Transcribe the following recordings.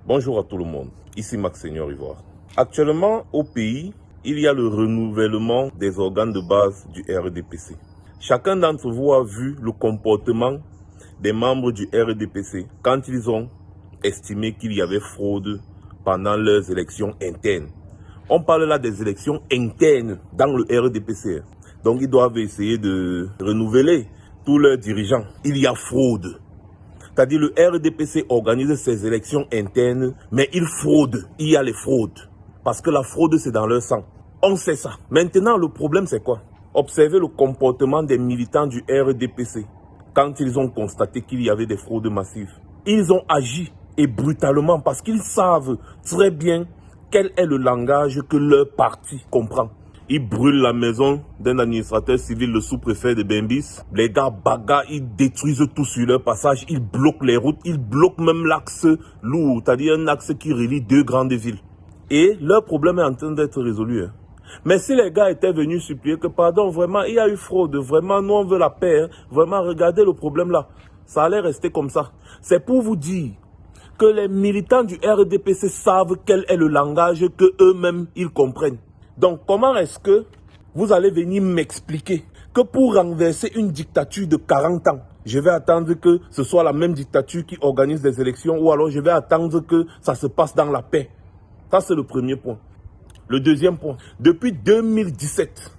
Bonjour à tout le monde, ici Max Seigneur Ivoire. Actuellement, au pays, il y a le renouvellement des organes de base du RDPC. Chacun d'entre vous a vu le comportement des membres du RDPC quand ils ont estimé qu'il y avait fraude pendant leurs élections internes. On parle là des élections internes dans le RDPC. Donc ils doivent essayer de renouveler tous leurs dirigeants. Il y a fraude. C'est-à-dire le RDPC organise ses élections internes, mais il fraude. Il y a les fraudes. Parce que la fraude, c'est dans leur sang. On sait ça. Maintenant, le problème, c'est quoi? Observez le comportement des militants du RDPC quand ils ont constaté qu'il y avait des fraudes massives. Ils ont agi et brutalement parce qu'ils savent très bien quel est le langage que leur parti comprend. Ils brûlent la maison d'un administrateur civil, le sous-préfet de Bembis. Les gars bagarrent, ils détruisent tout sur leur passage. Ils bloquent les routes. Ils bloquent même l'axe lourd, c'est-à-dire un axe qui relie deux grandes villes. Et leur problème est en train d'être résolu. Mais si les gars étaient venus supplier que, pardon, vraiment, il y a eu fraude. Vraiment, nous, on veut la paix. Vraiment, regardez le problème là. Ça allait rester comme ça. C'est pour vous dire que les militants du RDPC savent quel est le langage que eux-mêmes, ils comprennent. Donc, comment est-ce que vous allez venir m'expliquer que pour renverser une dictature de 40 ans, je vais attendre que ce soit la même dictature qui organise des élections ou alors je vais attendre que ça se passe dans la paix? Ça, c'est le premier point. Le deuxième point, depuis 2017,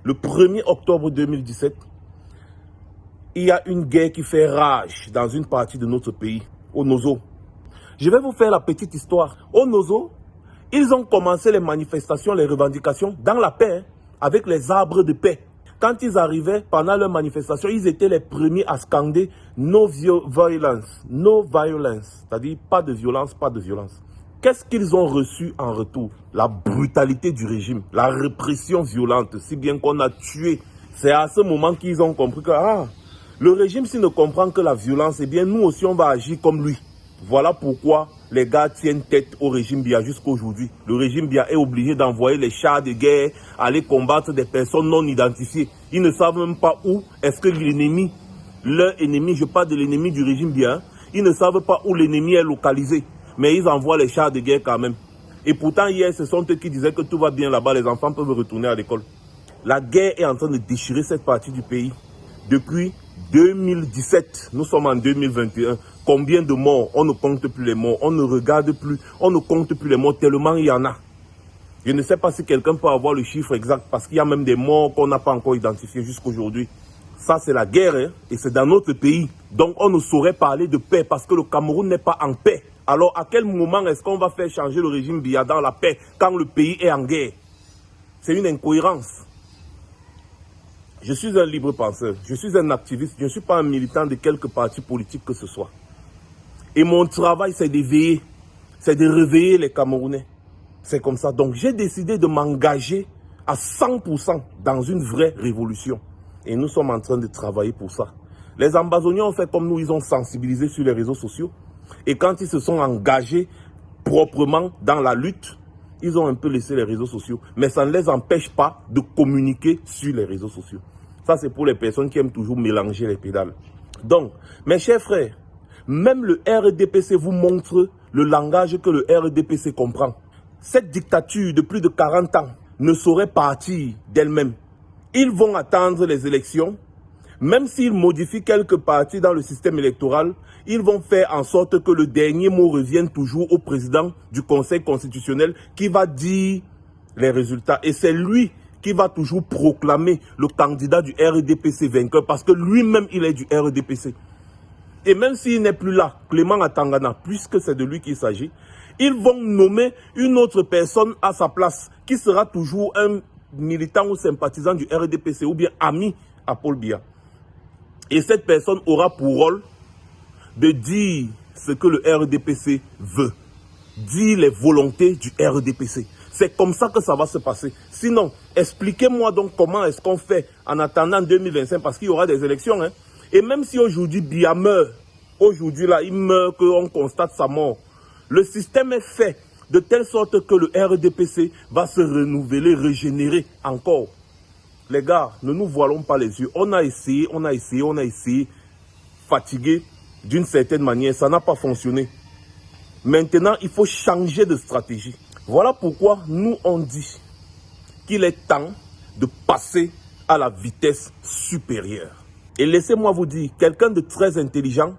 le 1er octobre 2017, il y a une guerre qui fait rage dans une partie de notre pays, au Nozo. Je vais vous faire la petite histoire. Au Nozo, ils ont commencé les manifestations, les revendications dans la paix, avec les arbres de paix. Quand ils arrivaient pendant leurs manifestations, ils étaient les premiers à scander « No violence », no violence, c'est-à-dire pas de violence, pas de violence. Qu'est-ce qu'ils ont reçu en retour? La brutalité du régime, la répression violente, si bien qu'on a tué. C'est à ce moment qu'ils ont compris que le régime, s'il ne comprend que la violence, eh bien nous aussi on va agir comme lui. Voilà pourquoi les gars tiennent tête au régime Biya jusqu'à aujourd'hui. Le régime Biya est obligé d'envoyer les chars de guerre aller combattre des personnes non identifiées. Ils ne savent même pas où est-ce que l'ennemi, leur ennemi, je parle de l'ennemi du régime Biya, ils ne savent pas où l'ennemi est localisé. Mais ils envoient les chars de guerre quand même. Et pourtant hier, ce sont eux qui disaient que tout va bien là-bas, les enfants peuvent retourner à l'école. La guerre est en train de déchirer cette partie du pays. Depuis 2017, nous sommes en 2021. Combien de morts? On ne compte plus les morts, on ne regarde plus, on ne compte plus les morts tellement il y en a. Je ne sais pas si quelqu'un peut avoir le chiffre exact parce qu'il y a même des morts qu'on n'a pas encore identifiés jusqu'à aujourd'hui. Ça c'est la guerre et c'est dans notre pays. Donc on ne saurait parler de paix parce que le Cameroun n'est pas en paix. Alors à quel moment est-ce qu'on va faire changer le régime Biya dans la paix quand le pays est en guerre? C'est une incohérence. Je suis un libre penseur, je suis un activiste, je ne suis pas un militant de quelque parti politique que ce soit. Et mon travail, c'est d'éveiller, c'est de réveiller les Camerounais. C'est comme ça. Donc, j'ai décidé de m'engager à 100% dans une vraie révolution. Et nous sommes en train de travailler pour ça. Les ambazoniens ont fait comme nous, ils ont sensibilisé sur les réseaux sociaux. Et quand ils se sont engagés proprement dans la lutte, ils ont un peu laissé les réseaux sociaux. Mais ça ne les empêche pas de communiquer sur les réseaux sociaux. Ça, c'est pour les personnes qui aiment toujours mélanger les pédales. Donc, mes chers frères, même le RDPC vous montre le langage que le RDPC comprend. Cette dictature de plus de 40 ans ne saurait partir d'elle-même. Ils vont attendre les élections. Même s'ils modifient quelques parties dans le système électoral, ils vont faire en sorte que le dernier mot revienne toujours au président du Conseil constitutionnel qui va dire les résultats. Et c'est lui qui va toujours proclamer le candidat du RDPC vainqueur parce que lui-même, il est du RDPC. Et même s'il n'est plus là, Clément Atangana, puisque c'est de lui qu'il s'agit, ils vont nommer une autre personne à sa place qui sera toujours un militant ou sympathisant du RDPC ou bien ami à Paul Biya. Et cette personne aura pour rôle de dire ce que le RDPC veut, dire les volontés du RDPC. C'est comme ça que ça va se passer. Sinon, expliquez-moi donc comment est-ce qu'on fait en attendant 2025 parce qu'il y aura des élections. Et même si aujourd'hui Biya meurt, aujourd'hui là, il meurt, qu'on constate sa mort, le système est fait de telle sorte que le RDPC va se renouveler, régénérer encore. Les gars, ne nous voilons pas les yeux. On a essayé, fatigué d'une certaine manière, ça n'a pas fonctionné. Maintenant, il faut changer de stratégie. Voilà pourquoi nous on dit qu'il est temps de passer à la vitesse supérieure. Et laissez-moi vous dire, quelqu'un de très intelligent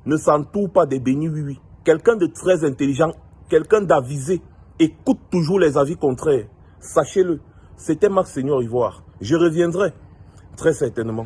ne s'entoure pas des bénis oui-oui. Quelqu'un de très intelligent, quelqu'un d'avisé, écoute toujours les avis contraires. Sachez-le, c'était Max Seigneur Ivoire. Je reviendrai très certainement.